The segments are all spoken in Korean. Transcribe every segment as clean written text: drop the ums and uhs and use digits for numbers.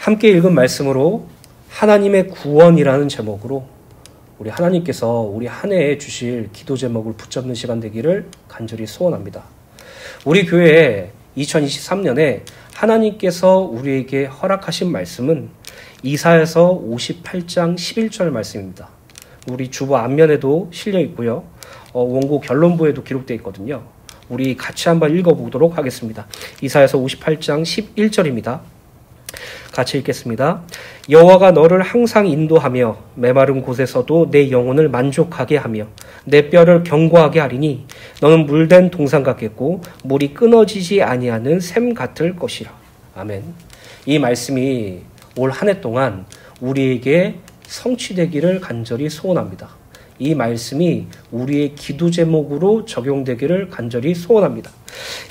함께 읽은 말씀으로 하나님의 구원이라는 제목으로 우리 하나님께서 우리 한 해에 주실 기도 제목을 붙잡는 시간 되기를 간절히 소원합니다. 우리 교회에 2023년에 하나님께서 우리에게 허락하신 말씀은 이사야서 58장 11절 말씀입니다. 우리 주보 앞면에도 실려 있고요. 원고 결론부에도 기록되어 있거든요. 우리 같이 한번 읽어보도록 하겠습니다. 이사야서 58장 11절입니다. 같이 읽겠습니다. 여호와가 너를 항상 인도하며 메마른 곳에서도 내 영혼을 만족하게 하며 내 뼈를 견고하게 하리니 너는 물된 동산 같겠고 물이 끊어지지 아니하는 샘 같을 것이라. 아멘. 이 말씀이 올 한 해 동안 우리에게 성취되기를 간절히 소원합니다. 이 말씀이 우리의 기도 제목으로 적용되기를 간절히 소원합니다.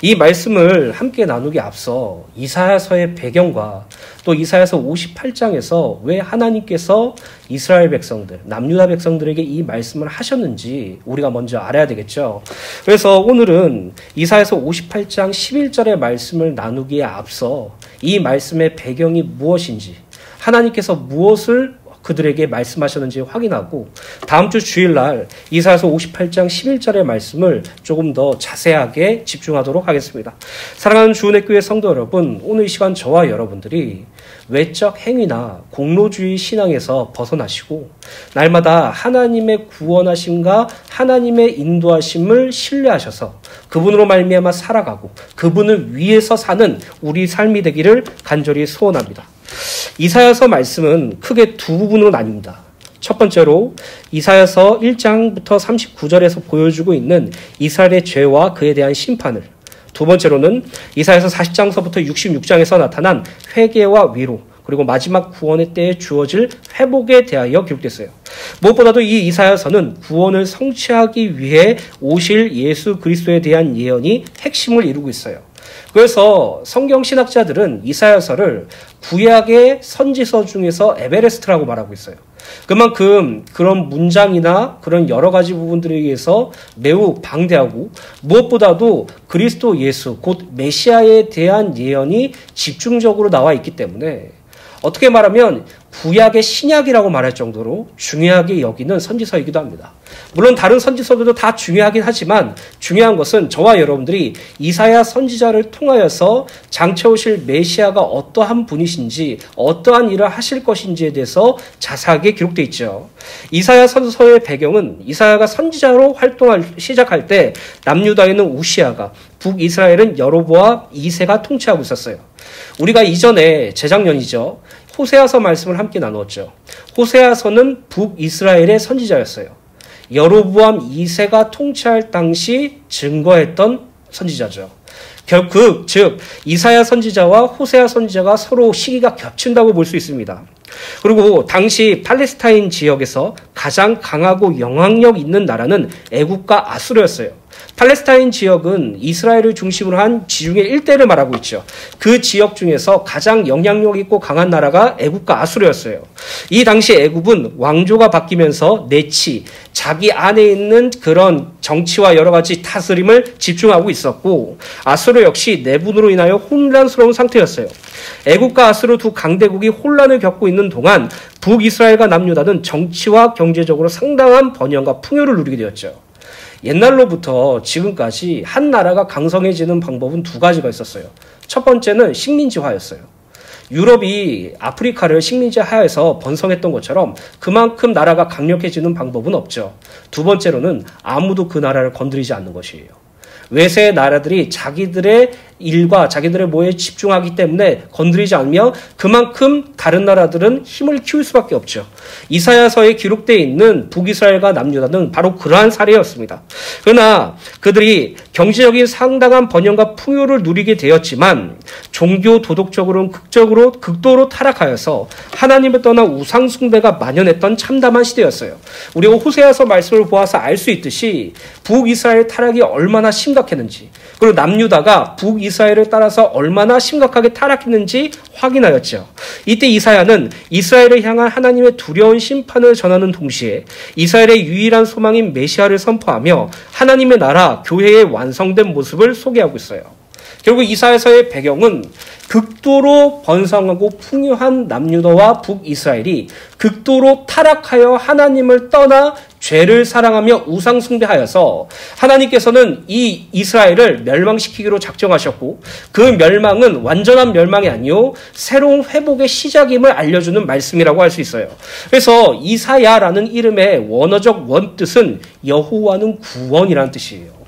이 말씀을 함께 나누기 앞서 이사야서의 배경과 또 이사야서 58장에서 왜 하나님께서 이스라엘 백성들, 남유다 백성들에게 이 말씀을 하셨는지 우리가 먼저 알아야 되겠죠. 그래서 오늘은 이사야서 58장 11절의 말씀을 나누기에 앞서 이 말씀의 배경이 무엇인지, 하나님께서 무엇을 그들에게 말씀하셨는지 확인하고 다음 주 주일날 이사야서 58장 11절의 말씀을 조금 더 자세하게 집중하도록 하겠습니다. 사랑하는 주은혜교회 성도 여러분, 오늘 이 시간 저와 여러분들이 외적 행위나 공로주의 신앙에서 벗어나시고 날마다 하나님의 구원하심과 하나님의 인도하심을 신뢰하셔서 그분으로 말미암아 살아가고 그분을 위해서 사는 우리 삶이 되기를 간절히 소원합니다. 이사야서 말씀은 크게 두 부분으로 나뉩니다. 첫 번째로 이사야서 1장부터 39절에서 보여주고 있는 이스라엘의 죄와 그에 대한 심판을, 두 번째로는 이사야서 40장서부터 66장에서 나타난 회개와 위로, 그리고 마지막 구원의 때에 주어질 회복에 대하여 기록됐어요. 무엇보다도 이 이사야서는 구원을 성취하기 위해 오실 예수 그리스도에 대한 예언이 핵심을 이루고 있어요. 그래서 성경 신학자들은 이사야서를 구약의 선지서 중에서 에베레스트라고 말하고 있어요. 그만큼 그런 문장이나 그런 여러 가지 부분들에 의해서 매우 방대하고 무엇보다도 그리스도 예수, 곧 메시아에 대한 예언이 집중적으로 나와 있기 때문에 어떻게 말하면 구약의 신약이라고 말할 정도로 중요하게 여기는 선지서이기도 합니다. 물론 다른 선지서들도 다 중요하긴 하지만 중요한 것은 저와 여러분들이 이사야 선지자를 통하여서 장차 오실 메시아가 어떠한 분이신지 어떠한 일을 하실 것인지에 대해서 자세하게 기록되어 있죠. 이사야 선서의 배경은 이사야가 선지자로 시작할 때 남유다에는 우시아가, 북이스라엘은 여로보암 2세가 통치하고 있었어요. 우리가 이전에 재작년이죠. 호세아서 말씀을 함께 나누었죠. 호세아서는 북이스라엘의 선지자였어요. 여로보암 2세가 통치할 당시 증거했던 선지자죠. 즉 이사야 선지자와 호세아 선지자가 서로 시기가 겹친다고 볼 수 있습니다. 그리고 당시 팔레스타인 지역에서 가장 강하고 영향력 있는 나라는 애국과 아수르였어요. 팔레스타인 지역은 이스라엘을 중심으로 한 지중해 일대를 말하고 있죠. 그 지역 중에서 가장 영향력 있고 강한 나라가 애국과 아수르였어요. 이 당시 애국은 왕조가 바뀌면서 내치, 자기 안에 있는 그런 정치와 여러 가지 다스림을 집중하고 있었고, 아수르 역시 내분으로 인하여 혼란스러운 상태였어요. 애국과 아수르 두 강대국이 혼란을 겪고 있는 동안 북이스라엘과 남유다는 정치와 경제적으로 상당한 번영과 풍요를 누리게 되었죠. 옛날로부터 지금까지 한 나라가 강성해지는 방법은 두 가지가 있었어요. 첫 번째는 식민지화였어요. 유럽이 아프리카를 식민지화해서 번성했던 것처럼 그만큼 나라가 강력해지는 방법은 없죠. 두 번째로는 아무도 그 나라를 건드리지 않는 것이에요. 외세의 나라들이 자기들의 일과 자기들의 뭐에 집중하기 때문에 건드리지 않으며 그만큼 다른 나라들은 힘을 키울 수밖에 없죠. 이사야서에 기록되어 있는 북이스라엘과 남유다는 바로 그러한 사례였습니다. 그러나 그들이 경제적인 상당한 번영과 풍요를 누리게 되었지만 종교 도덕적으로는 극도로 타락하여서 하나님을 떠나 우상 숭배가 만연했던 참담한 시대였어요. 우리가 호세아서 말씀을 보아서 알 수 있듯이 북이스라엘 타락이 얼마나 심각했는지, 그리고 남유다가 북이스라엘을 따라서 얼마나 심각하게 타락했는지 확인하였죠. 이때 이사야는 이스라엘을 향한 하나님의 두려운 심판을 전하는 동시에 이스라엘의 유일한 소망인 메시아를 선포하며 하나님의 나라, 교회의 완성된 모습을 소개하고 있어요. 결국 이사야서의 배경은 극도로 번성하고 풍요한 남유다와 북이스라엘이 극도로 타락하여 하나님을 떠나 죄를 사랑하며 우상 숭배하여서 하나님께서는 이 이스라엘을 멸망시키기로 작정하셨고 그 멸망은 완전한 멸망이 아니요 새로운 회복의 시작임을 알려주는 말씀이라고 할 수 있어요. 그래서 이사야라는 이름의 원어적 원뜻은 여호와는 구원이라는 뜻이에요.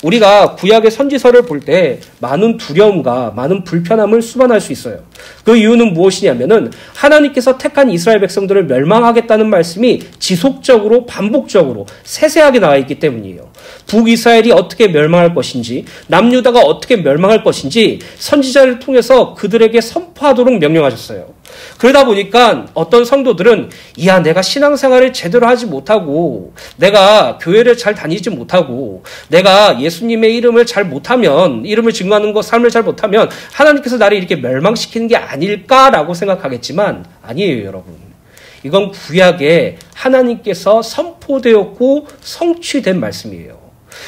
우리가 구약의 선지서를 볼 때 많은 두려움과 많은 불편함을 수반할 수 있어요. 그 이유는 무엇이냐면은 하나님께서 택한 이스라엘 백성들을 멸망하겠다는 말씀이 지속적으로 반복적으로 세세하게 나와 있기 때문이에요. 북이스라엘이 어떻게 멸망할 것인지, 남유다가 어떻게 멸망할 것인지 선지자를 통해서 그들에게 선포하도록 명령하셨어요. 그러다 보니까 어떤 성도들은 이야 내가 신앙생활을 제대로 하지 못하고 내가 교회를 잘 다니지 못하고 내가 예수님의 이름을 잘 못하면 이름을 증거하는 것 삶을 잘 못하면 하나님께서 나를 이렇게 멸망시키는 게 아닐까라고 생각하겠지만 아니에요 여러분. 이건 구약에 하나님께서 선포되었고 성취된 말씀이에요.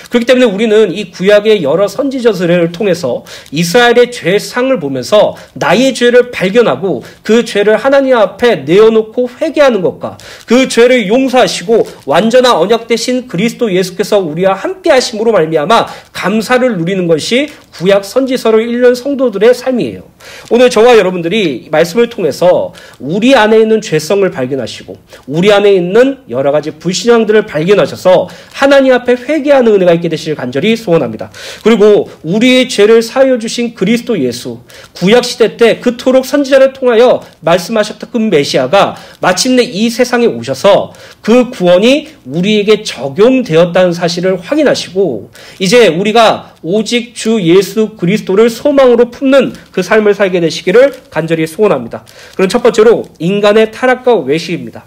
그렇기 때문에 우리는 이 구약의 여러 선지자들을 통해서 이스라엘의 죄상을 보면서 나의 죄를 발견하고 그 죄를 하나님 앞에 내어놓고 회개하는 것과 그 죄를 용서하시고 완전한 언약 되신 그리스도 예수께서 우리와 함께 하심으로 말미암아 감사를 누리는 것이 구약 선지서를 읽는 성도들의 삶이에요. 오늘 저와 여러분들이 말씀을 통해서 우리 안에 있는 죄성을 발견하시고 우리 안에 있는 여러 가지 불신앙들을 발견하셔서 하나님 앞에 회개하는 은혜가 있게 되시길 간절히 소원합니다. 그리고 우리의 죄를 사하여 주신 그리스도 예수, 구약시대 때 그토록 선지자를 통하여 말씀하셨던 그 메시아가 마침내 이 세상에 오셔서 그 구원이 우리에게 적용되었다는 사실을 확인하시고 이제 우리가 오직 주 예수 그리스도를 소망으로 품는 그 삶을 살게 되시기를 간절히 소원합니다. 그럼 첫 번째로 인간의 타락과 외식입니다.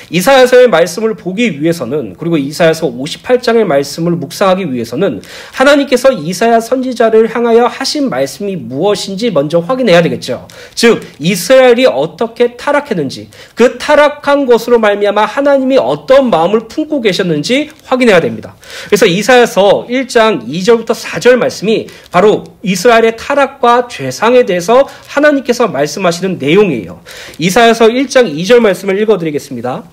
이사야서의 말씀을 보기 위해서는 그리고 이사야서 58장의 말씀을 묵상하기 위해서는 하나님께서 이사야 선지자를 향하여 하신 말씀이 무엇인지 먼저 확인해야 되겠죠. 즉 이스라엘이 어떻게 타락했는지 그 타락한 것으로 말미암아 하나님이 어떤 마음을 품고 계셨는지 확인해야 됩니다. 그래서 이사야서 1장 2절부터 4절 말씀이 바로 이스라엘의 타락과 죄상에 대해서 하나님께서 말씀하시는 내용이에요. 이사야서 1장 2절 말씀을 읽어드리겠습니다.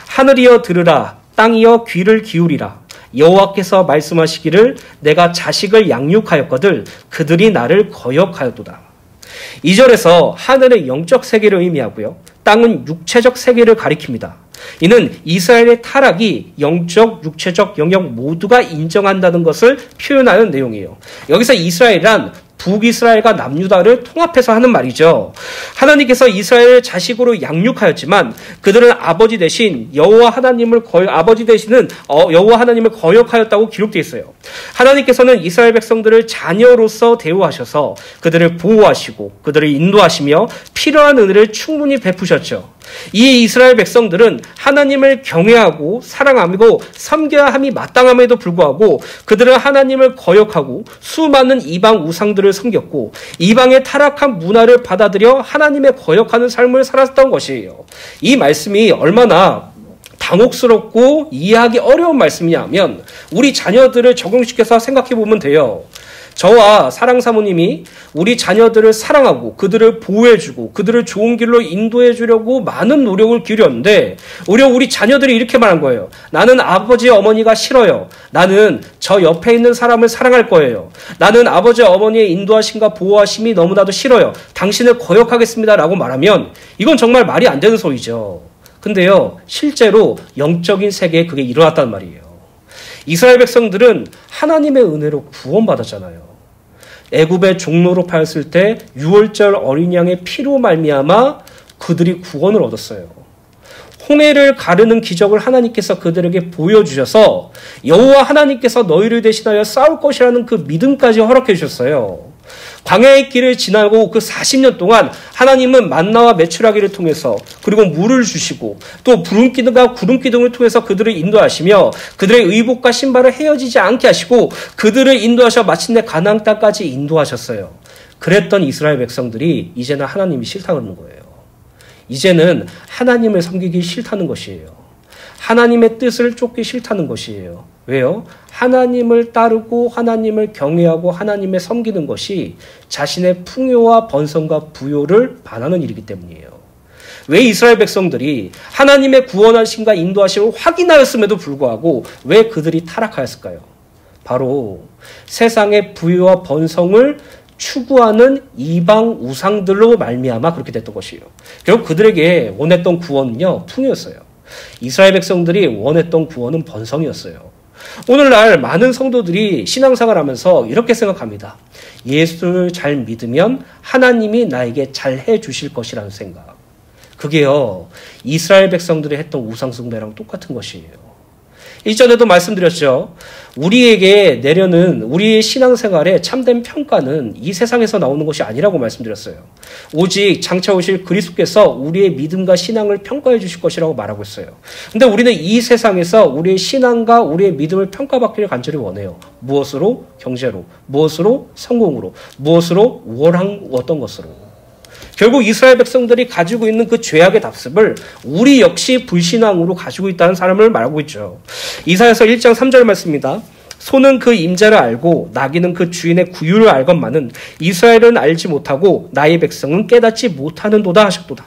하늘이여 들으라 땅이여 귀를 기울이라 여호와께서 말씀하시기를 내가 자식을 양육하였거늘 그들이 나를 거역하였도다. 2절에서 하늘의 영적 세계를 의미하고요. 땅은 육체적 세계를 가리킵니다. 이는 이스라엘의 타락이 영적, 육체적 영역 모두가 인정한다는 것을 표현하는 내용이에요. 여기서 이스라엘이란 북이스라엘과 남유다를 통합해서 하는 말이죠. 하나님께서 이스라엘을 자식으로 양육하였지만 그들은 아버지 대신 여호와 하나님을 아버지 되시는 여호와 하나님을 거역하였다고 기록되어 있어요. 하나님께서는 이스라엘 백성들을 자녀로서 대우하셔서 그들을 보호하시고 그들을 인도하시며 필요한 은혜를 충분히 베푸셨죠. 이 이스라엘 백성들은 하나님을 경외하고 사랑하고 섬겨야 함이 마땅함에도 불구하고 그들은 하나님을 거역하고 수많은 이방 우상들을 섬겼고 이방의 타락한 문화를 받아들여 하나님의 거역하는 삶을 살았던 것이에요. 이 말씀이 얼마나 당혹스럽고 이해하기 어려운 말씀이냐면 우리 자녀들을 적용시켜서 생각해 보면 돼요. 저와 사랑 사모님이 우리 자녀들을 사랑하고 그들을 보호해주고 그들을 좋은 길로 인도해주려고 많은 노력을 기울였는데 오히려 우리 자녀들이 이렇게 말한 거예요. 나는 아버지 어머니가 싫어요. 나는 저 옆에 있는 사람을 사랑할 거예요. 나는 아버지 어머니의 인도하심과 보호하심이 너무나도 싫어요. 당신을 거역하겠습니다 라고 말하면 이건 정말 말이 안 되는 소리죠. 근데요 실제로 영적인 세계에 그게 일어났단 말이에요. 이스라엘 백성들은 하나님의 은혜로 구원받았잖아요. 애굽의 종로로 파였을 때 6월절 어린 양의 피로 말미암아 그들이 구원을 얻었어요. 홍해를 가르는 기적을 하나님께서 그들에게 보여주셔서 여호와 하나님께서 너희를 대신하여 싸울 것이라는 그 믿음까지 허락해 주셨어요. 광야의 길을 지나고 그 40년 동안 하나님은 만나와 메추라기를 통해서 그리고 물을 주시고 또 구름기둥과 구름기둥을 통해서 그들을 인도하시며 그들의 의복과 신발을 헤어지지 않게 하시고 그들을 인도하셔 마침내 가나안 땅까지 인도하셨어요. 그랬던 이스라엘 백성들이 이제는 하나님이 싫다 그러는 거예요. 이제는 하나님을 섬기기 싫다는 것이에요. 하나님의 뜻을 쫓기 싫다는 것이에요. 왜요? 하나님을 따르고 하나님을 경외하고 하나님을 섬기는 것이 자신의 풍요와 번성과 부요를 반하는 일이기 때문이에요. 왜 이스라엘 백성들이 하나님의 구원하심과 인도하심을 확인하였음에도 불구하고 왜 그들이 타락하였을까요? 바로 세상의 부유와 번성을 추구하는 이방 우상들로 말미암아 그렇게 됐던 것이에요. 결국 그들에게 원했던 구원은요, 풍요였어요. 이스라엘 백성들이 원했던 구원은 번성이었어요. 오늘날 많은 성도들이 신앙생활 하면서 이렇게 생각합니다. 예수를 잘 믿으면 하나님이 나에게 잘 해주실 것이라는 생각. 그게요, 이스라엘 백성들이 했던 우상숭배랑 똑같은 것이에요. 이전에도 말씀드렸죠. 우리에게 내려는 우리의 신앙생활의 참된 평가는 이 세상에서 나오는 것이 아니라고 말씀드렸어요. 오직 장차 오실 그리스도께서 우리의 믿음과 신앙을 평가해 주실 것이라고 말하고 있어요. 근데 우리는 이 세상에서 우리의 신앙과 우리의 믿음을 평가받기를 간절히 원해요. 무엇으로? 경제로. 무엇으로? 성공으로. 무엇으로? 우월한 어떤 것으로. 결국 이스라엘 백성들이 가지고 있는 그 죄악의 답습을 우리 역시 불신앙으로 가지고 있다는 사람을 말하고 있죠. 이사야서 1장 3절 말씀입니다. 소는 그 임자를 알고 나귀는 그 주인의 구유를 알건만은 이스라엘은 알지 못하고 나의 백성은 깨닫지 못하는도다 하셨도다.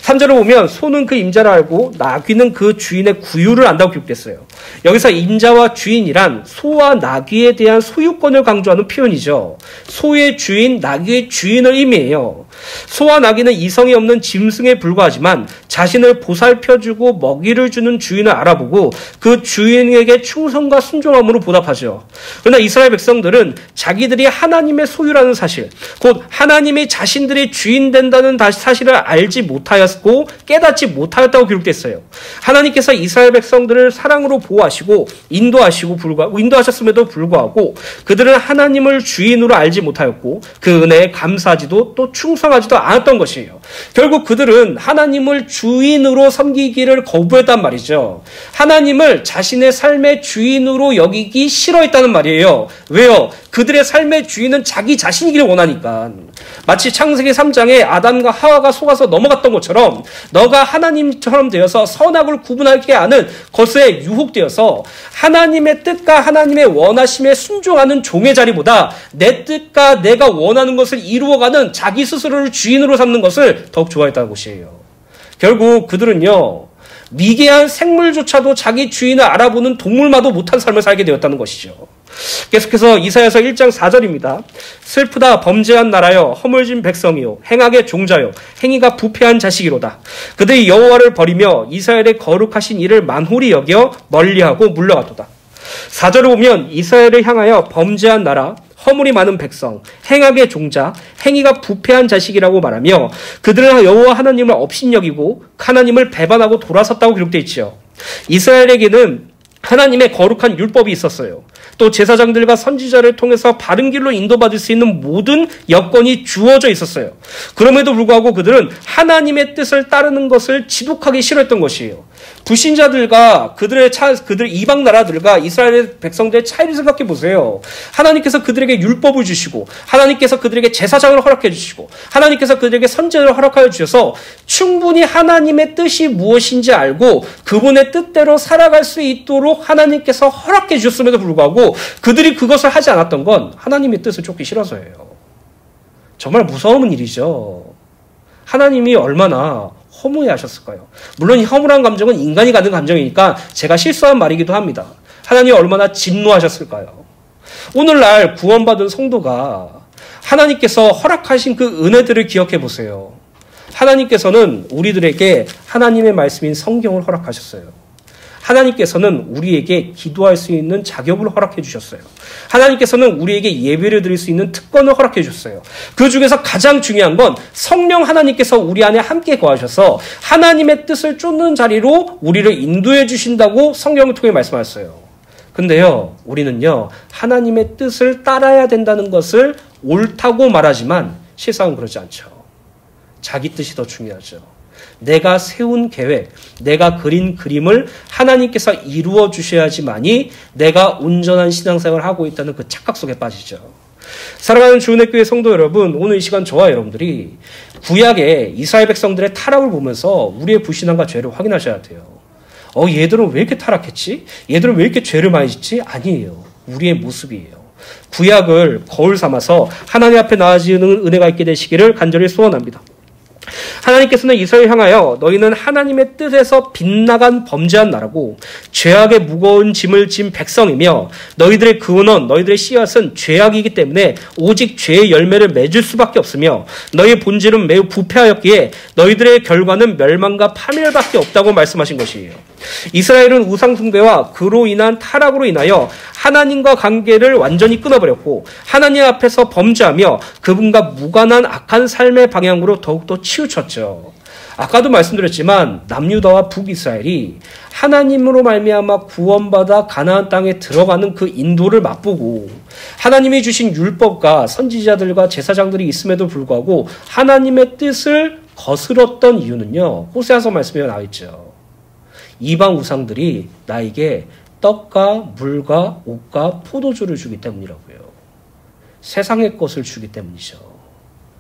3절을 보면 소는 그 임자를 알고 나귀는 그 주인의 구유를 안다고 기록됐어요. 여기서 임자와 주인이란 소와 나귀에 대한 소유권을 강조하는 표현이죠. 소의 주인, 나귀의 주인을 의미해요. 소와 나귀는 이성이 없는 짐승에 불과하지만 자신을 보살펴주고 먹이를 주는 주인을 알아보고 그 주인에게 충성과 순종함으로 보답하죠. 그러나 이스라엘 백성들은 자기들이 하나님의 소유라는 사실, 곧 하나님이 자신들의 주인 된다는 사실을 알지 못하였고 깨닫지 못하였다고 기록됐어요. 하나님께서 이스라엘 백성들을 사랑으로 보호하시고 인도하셨음에도 불구하고 그들은 하나님을 주인으로 알지 못하였고 그 은혜에 감사하지도 또 충성하지도 않았던 것이에요. 결국 그들은 하나님을 주인으로 섬기기를 거부했단 말이죠. 하나님을 자신의 삶의 주인으로 여기기 싫어했다는 말이에요. 왜요? 그들의 삶의 주인은 자기 자신이기를 원하니까. 마치 창세기 3장에 아담과 하와가 속아서 넘어갔던 것처럼 너가 하나님처럼 되어서 선악을 구분하게 하는 것에 유혹되어서 하나님의 뜻과 하나님의 원하심에 순종하는 종의 자리보다 내 뜻과 내가 원하는 것을 이루어가는 자기 스스로를 주인으로 삼는 것을 더욱 좋아했다는 것이에요. 결국 그들은요, 미개한 생물조차도 자기 주인을 알아보는 동물마도 못한 삶을 살게 되었다는 것이죠. 계속해서 이사야서 1장 4절입니다. 슬프다 범죄한 나라여 허물진 백성이요 행악의 종자요 행위가 부패한 자식이로다. 그들이 여호와를 버리며 이스라엘의 거룩하신 이를 만홀히 여겨 멀리하고 물러갔도다. 4절을 보면 이스라엘을 향하여 범죄한 나라 허물이 많은 백성, 행악의 종자, 행위가 부패한 자식이라고 말하며 그들은 여호와 하나님을 업신여기고 하나님을 배반하고 돌아섰다고 기록되어 있죠. 이스라엘에게는 하나님의 거룩한 율법이 있었어요. 또 제사장들과 선지자를 통해서 바른 길로 인도받을 수 있는 모든 여건이 주어져 있었어요. 그럼에도 불구하고 그들은 하나님의 뜻을 따르는 것을 지독하게 싫어했던 것이에요. 불신자들과 그들 이방 나라들과 이스라엘 백성들의 차이를 생각해 보세요. 하나님께서 그들에게 율법을 주시고 하나님께서 그들에게 제사장을 허락해 주시고 하나님께서 그들에게 선지자를 허락하여 주셔서 충분히 하나님의 뜻이 무엇인지 알고 그분의 뜻대로 살아갈 수 있도록 하나님께서 허락해 주셨음에도 불구하고 그들이 그것을 하지 않았던 건 하나님의 뜻을 쫓기 싫어서예요. 정말 무서운 일이죠. 하나님이 얼마나 허무해하셨을까요? 물론 이 허무한 감정은 인간이 갖는 감정이니까 제가 실수한 말이기도 합니다. 하나님이 얼마나 진노하셨을까요? 오늘날 구원받은 성도가 하나님께서 허락하신 그 은혜들을 기억해 보세요. 하나님께서는 우리들에게 하나님의 말씀인 성경을 허락하셨어요. 하나님께서는 우리에게 기도할 수 있는 자격을 허락해 주셨어요. 하나님께서는 우리에게 예배를 드릴 수 있는 특권을 허락해 주셨어요. 그 중에서 가장 중요한 건 성령 하나님께서 우리 안에 함께 거하셔서 하나님의 뜻을 쫓는 자리로 우리를 인도해 주신다고 성경을 통해 말씀하셨어요. 근데요, 우리는요, 하나님의 뜻을 따라야 된다는 것을 옳다고 말하지만 실상은 그렇지 않죠. 자기 뜻이 더 중요하죠. 내가 세운 계획, 내가 그린 그림을 하나님께서 이루어 주셔야지만이 내가 온전한 신앙생활을 하고 있다는 그 착각 속에 빠지죠. 사랑하는 주은혜교회 성도 여러분, 오늘 이 시간 저와 여러분들이 구약의 이스라엘 백성들의 타락을 보면서 우리의 불신앙과 죄를 확인하셔야 돼요. 얘들은 왜 이렇게 타락했지? 얘들은 왜 이렇게 죄를 많이 짓지? 아니에요. 우리의 모습이에요. 구약을 거울 삼아서 하나님 앞에 나아지는 은혜가 있게 되시기를 간절히 소원합니다. 하나님께서는 이스라엘을 향하여 너희는 하나님의 뜻에서 빗나간 범죄한 나라고 죄악의 무거운 짐을 진 백성이며 너희들의 근원, 너희들의 씨앗은 죄악이기 때문에 오직 죄의 열매를 맺을 수밖에 없으며 너희의 본질은 매우 부패하였기에 너희들의 결과는 멸망과 파멸밖에 없다고 말씀하신 것이에요. 이스라엘은 우상 숭배와 그로 인한 타락으로 인하여 하나님과 관계를 완전히 끊어버렸고 하나님 앞에서 범죄하며 그분과 무관한 악한 삶의 방향으로 더욱더 치우쳤죠. 아까도 말씀드렸지만 남유다와 북이스라엘이 하나님으로 말미암아 구원받아 가나안 땅에 들어가는 그 인도를 맛보고 하나님이 주신 율법과 선지자들과 제사장들이 있음에도 불구하고 하나님의 뜻을 거스렀던 이유는요. 호세아서 말씀에 나와 있죠. 이방 우상들이 나에게 떡과 물과 옷과 포도주를 주기 때문이라고요. 세상의 것을 주기 때문이죠.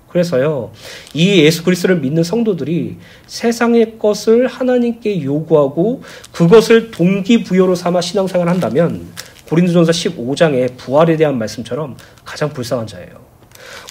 그래서요, 이 예수 그리스도를 믿는 성도들이 세상의 것을 하나님께 요구하고 그것을 동기부여로 삼아 신앙생활을 한다면 고린도전서 15장의 부활에 대한 말씀처럼 가장 불쌍한 자예요.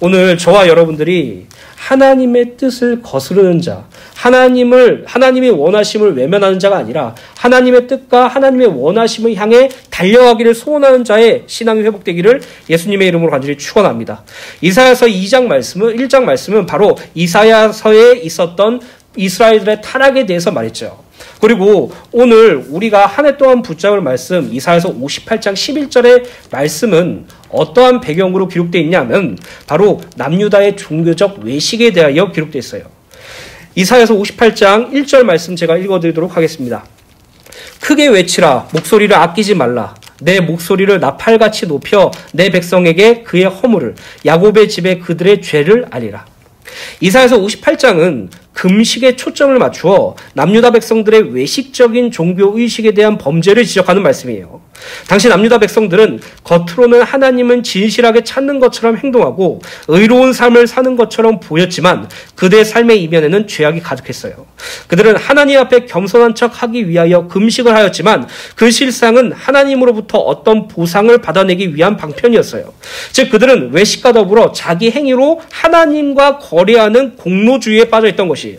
오늘 저와 여러분들이 하나님의 뜻을 거스르는 자, 하나님이 원하심을 외면하는 자가 아니라 하나님의 뜻과 하나님의 원하심을 향해 달려가기를 소원하는 자의 신앙이 회복되기를 예수님의 이름으로 간절히 축원합니다. 이사야서 1장 말씀은 바로 이사야서에 있었던 이스라엘들의 타락에 대해서 말했죠. 그리고 오늘 우리가 한 해 동안 붙잡을 말씀 이사야서 58장 11절의 말씀은 어떠한 배경으로 기록되어 있냐면 바로 남유다의 종교적 외식에 대하여 기록되어 있어요. 이사야서 58장 1절 말씀 제가 읽어드리도록 하겠습니다. 크게 외치라. 목소리를 아끼지 말라. 내 목소리를 나팔같이 높여 내 백성에게 그의 허물을 야곱의 집에 그들의 죄를 알리라. 이사야서 58장은 금식에 초점을 맞추어 남유다 백성들의 외식적인 종교의식에 대한 범죄를 지적하는 말씀이에요. 당시 남유다 백성들은 겉으로는 하나님은 진실하게 찾는 것처럼 행동하고 의로운 삶을 사는 것처럼 보였지만 그들의 삶의 이면에는 죄악이 가득했어요. 그들은 하나님 앞에 겸손한 척 하기 위하여 금식을 하였지만 그 실상은 하나님으로부터 어떤 보상을 받아내기 위한 방편이었어요. 즉 그들은 외식과 더불어 자기 행위로 하나님과 거래하는 공로주의에 빠져있던 것이에요.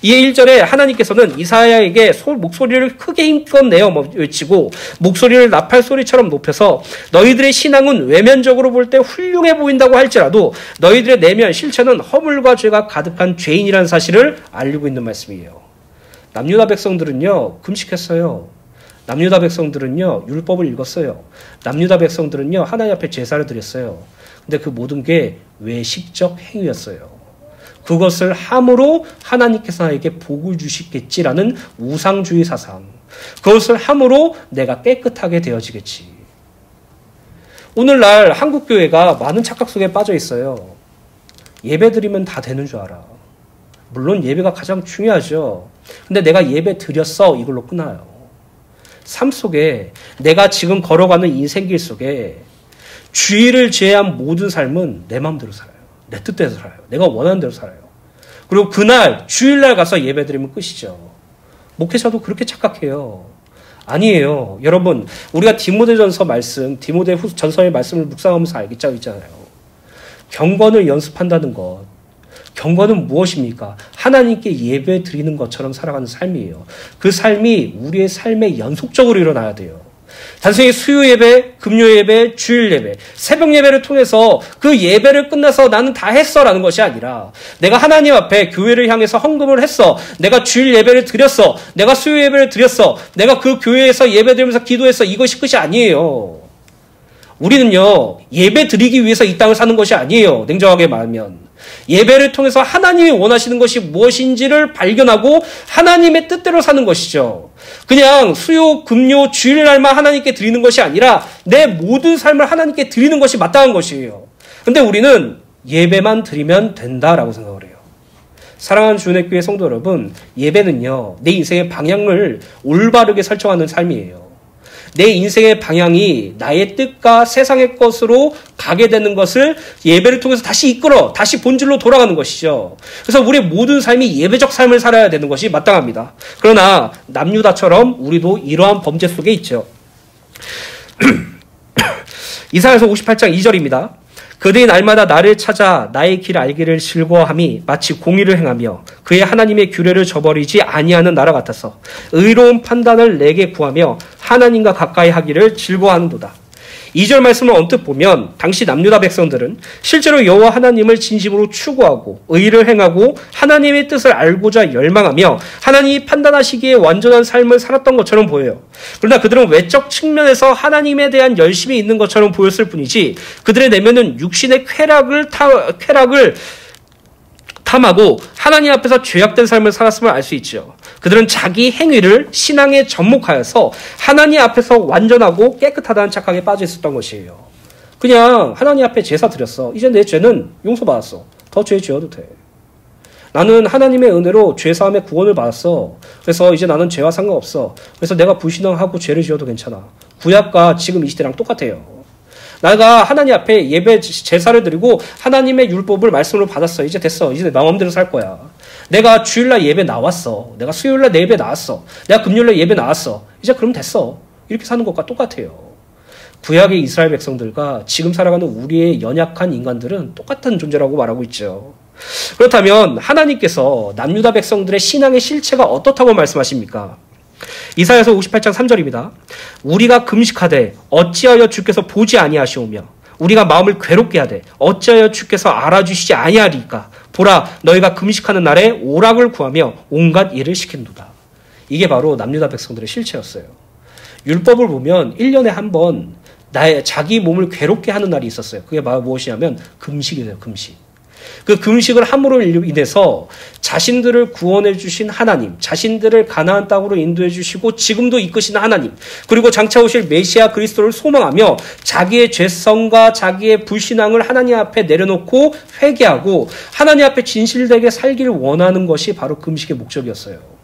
이에 1절에 하나님께서는 이사야에게 목소리를 크게 힘껏 내어 외치고 목소리를 나팔 소리처럼 높여서 너희들의 신앙은 외면적으로 볼 때 훌륭해 보인다고 할지라도 너희들의 내면 실체는 허물과 죄가 가득한 죄인이라는 사실을 알리고 있는 말씀이에요. 남유다 백성들은요 금식했어요. 남유다 백성들은요 율법을 읽었어요. 남유다 백성들은요 하나님 앞에 제사를 드렸어요. 근데 그 모든 게 외식적 행위였어요. 그것을 함으로 하나님께서 나에게 복을 주시겠지라는 우상주의 사상. 그것을 함으로 내가 깨끗하게 되어지겠지. 오늘날 한국교회가 많은 착각 속에 빠져 있어요. 예배 드리면 다 되는 줄 알아. 물론 예배가 가장 중요하죠. 근데 내가 예배 드렸어 이걸로 끝나요. 삶 속에 내가 지금 걸어가는 인생길 속에 주의를 제외한 모든 삶은 내 마음대로 살아요. 내 뜻대로 살아요. 내가 원하는 대로 살아요. 그리고 그날 주일날 가서 예배드리면 끝이죠. 목회자도 그렇게 착각해요. 아니에요. 여러분 우리가 디모데전서 말씀, 디모데전서의 말씀을 묵상하면서 알겠잖아요. 경건을 연습한다는 것. 경건은 무엇입니까? 하나님께 예배 드리는 것처럼 살아가는 삶이에요. 그 삶이 우리의 삶에 연속적으로 일어나야 돼요. 단순히 수요 예배, 금요 예배, 주일 예배, 새벽 예배를 통해서 그 예배를 끝나서 나는 다 했어 라는 것이 아니라 내가 하나님 앞에 교회를 향해서 헌금을 했어. 내가 주일 예배를 드렸어. 내가 수요 예배를 드렸어. 내가 그 교회에서 예배 드리면서 기도했어. 이것이 끝이 아니에요. 우리는요 예배 드리기 위해서 이 땅을 사는 것이 아니에요. 냉정하게 말하면 예배를 통해서 하나님이 원하시는 것이 무엇인지를 발견하고 하나님의 뜻대로 사는 것이죠. 그냥 수요, 금요, 주일날만 하나님께 드리는 것이 아니라 내 모든 삶을 하나님께 드리는 것이 마땅한 것이에요. 근데 우리는 예배만 드리면 된다라고 생각을 해요. 사랑하는 주은혜교회 성도 여러분, 예배는요 내 인생의 방향을 올바르게 설정하는 삶이에요. 내 인생의 방향이 나의 뜻과 세상의 것으로 가게 되는 것을 예배를 통해서 다시 다시 본질로 돌아가는 것이죠. 그래서 우리의 모든 삶이 예배적 삶을 살아야 되는 것이 마땅합니다. 그러나 남유다처럼 우리도 이러한 범죄 속에 있죠. 이사야서 58장 2절입니다. 그들이 날마다 나를 찾아 나의 길 알기를 즐거워함이 마치 공의를 행하며 그의 하나님의 규례를 저버리지 아니하는 나라 같아서 의로운 판단을 내게 구하며 하나님과 가까이 하기를 즐거워하는도다. 2절 말씀을 언뜻 보면 당시 남유다 백성들은 실제로 여호와 하나님을 진심으로 추구하고 의를 행하고 하나님의 뜻을 알고자 열망하며 하나님이 판단하시기에 완전한 삶을 살았던 것처럼 보여요. 그러나 그들은 외적 측면에서 하나님에 대한 열심이 있는 것처럼 보였을 뿐이지 그들의 내면은 육신의 쾌락을 탐하고 하나님 앞에서 죄악된 삶을 살았음을 알 수 있죠. 그들은 자기 행위를 신앙에 접목하여서 하나님 앞에서 완전하고 깨끗하다는 착각에 빠져 있었던 것이에요. 그냥 하나님 앞에 제사 드렸어. 이제 내 죄는 용서받았어. 더 죄 지어도 돼. 나는 하나님의 은혜로 죄사함의 구원을 받았어. 그래서 이제 나는 죄와 상관없어. 그래서 내가 불신앙하고 죄를 지어도 괜찮아. 구약과 지금 이 시대랑 똑같아요. 내가 하나님 앞에 예배 제사를 드리고 하나님의 율법을 말씀으로 받았어. 이제 됐어. 이제 내 마음대로 살 거야. 내가 주일날 예배 나왔어. 내가 수요일날 내 예배 나왔어. 내가 금요일날 예배 나왔어. 이제 그럼 됐어. 이렇게 사는 것과 똑같아요. 구약의 이스라엘 백성들과 지금 살아가는 우리의 연약한 인간들은 똑같은 존재라고 말하고 있죠. 그렇다면 하나님께서 남유다 백성들의 신앙의 실체가 어떻다고 말씀하십니까? 이사야서 58장 3절입니다. 우리가 금식하되 어찌하여 주께서 보지 아니하시오며 우리가 마음을 괴롭게 하되 어찌하여 주께서 알아주시지 아니하리까. 보라 너희가 금식하는 날에 오락을 구하며 온갖 일을 시킨도다. 이게 바로 남유다 백성들의 실체였어요. 율법을 보면 1년에 한 번 자기 몸을 괴롭게 하는 날이 있었어요. 그게 무엇이냐면 금식이에요. 금식. 그 금식을 함으로 인해서 자신들을 구원해 주신 하나님, 자신들을 가나안 땅으로 인도해 주시고 지금도 이끄시는 하나님, 그리고 장차 오실 메시아 그리스도를 소망하며 자기의 죄성과 자기의 불신앙을 하나님 앞에 내려놓고 회개하고 하나님 앞에 진실되게 살기를 원하는 것이 바로 금식의 목적이었어요.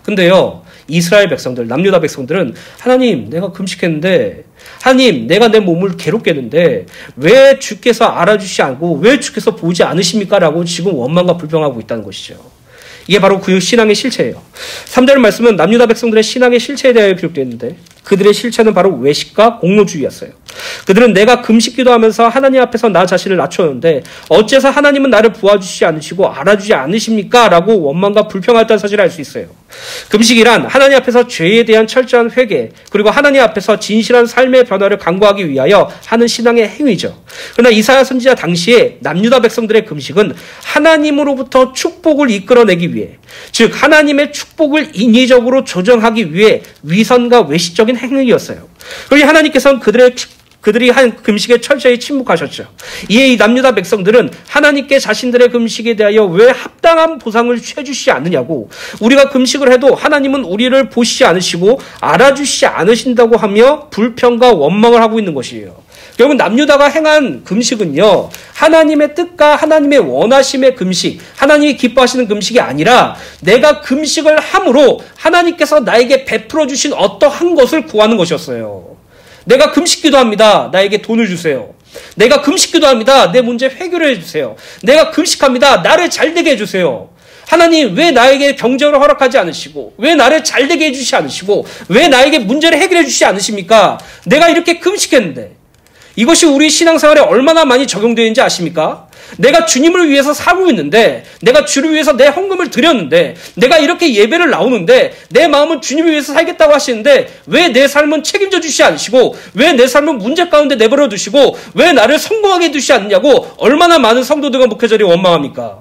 근데요, 이스라엘 백성들, 남유다 백성들은 하나님, 내가 금식했는데, 하나님, 내가 내 몸을 괴롭게 했는데, 왜 주께서 알아주시지 않고, 왜 주께서 보지 않으십니까? 라고 지금 원망과 불평하고 있다는 것이죠. 이게 바로 그 신앙의 실체예요. 3절 말씀은 남유다 백성들의 신앙의 실체에 대하여 기록되어 있는데, 그들의 실체는 바로 외식과 공로주의였어요. 그들은 내가 금식 기도하면서 하나님 앞에서 나 자신을 낮췄는데 어째서 하나님은 나를 보아주시지 않으시고 알아주지 않으십니까? 라고 원망과 불평했다는 사실을 알 수 있어요. 금식이란 하나님 앞에서 죄에 대한 철저한 회개 그리고 하나님 앞에서 진실한 삶의 변화를 강구하기 위하여 하는 신앙의 행위죠. 그러나 이사야 선지자 당시에 남유다 백성들의 금식은 하나님으로부터 축복을 이끌어내기 위해 즉 하나님의 축복을 인위적으로 조정하기 위해 위선과 외식적인 행위였어요. 그리고 하나님께서는 그들이 한 금식에 철저히 침묵하셨죠. 이에 이 남유다 백성들은 하나님께 자신들의 금식에 대하여 왜 합당한 보상을 해주시지 않느냐고, 우리가 금식을 해도 하나님은 우리를 보시지 않으시고 알아주시지 않으신다고 하며 불평과 원망을 하고 있는 것이에요. 결국 남유다가 행한 금식은요, 하나님의 뜻과 하나님의 원하심의 금식, 하나님이 기뻐하시는 금식이 아니라 내가 금식을 함으로 하나님께서 나에게 베풀어 주신 어떠한 것을 구하는 것이었어요. 내가 금식 기도합니다. 나에게 돈을 주세요. 내가 금식 기도합니다. 내 문제 해결해 주세요. 내가 금식합니다. 나를 잘되게 해주세요. 하나님 왜 나에게 경제를 허락하지 않으시고 왜 나를 잘되게 해주시지 않으시고 왜 나에게 문제를 해결해 주시지 않으십니까? 내가 이렇게 금식했는데. 이것이 우리 신앙생활에 얼마나 많이 적용되어 있는지 아십니까? 내가 주님을 위해서 살고 있는데, 내가 주를 위해서 내 헌금을 드렸는데, 내가 이렇게 예배를 나오는데, 내 마음은 주님을 위해서 살겠다고 하시는데, 왜 내 삶은 책임져 주시지 않으시고, 왜 내 삶은 문제 가운데 내버려 두시고, 왜 나를 성공하게 해두시지 않느냐고 얼마나 많은 성도들과 목회자들이 원망합니까?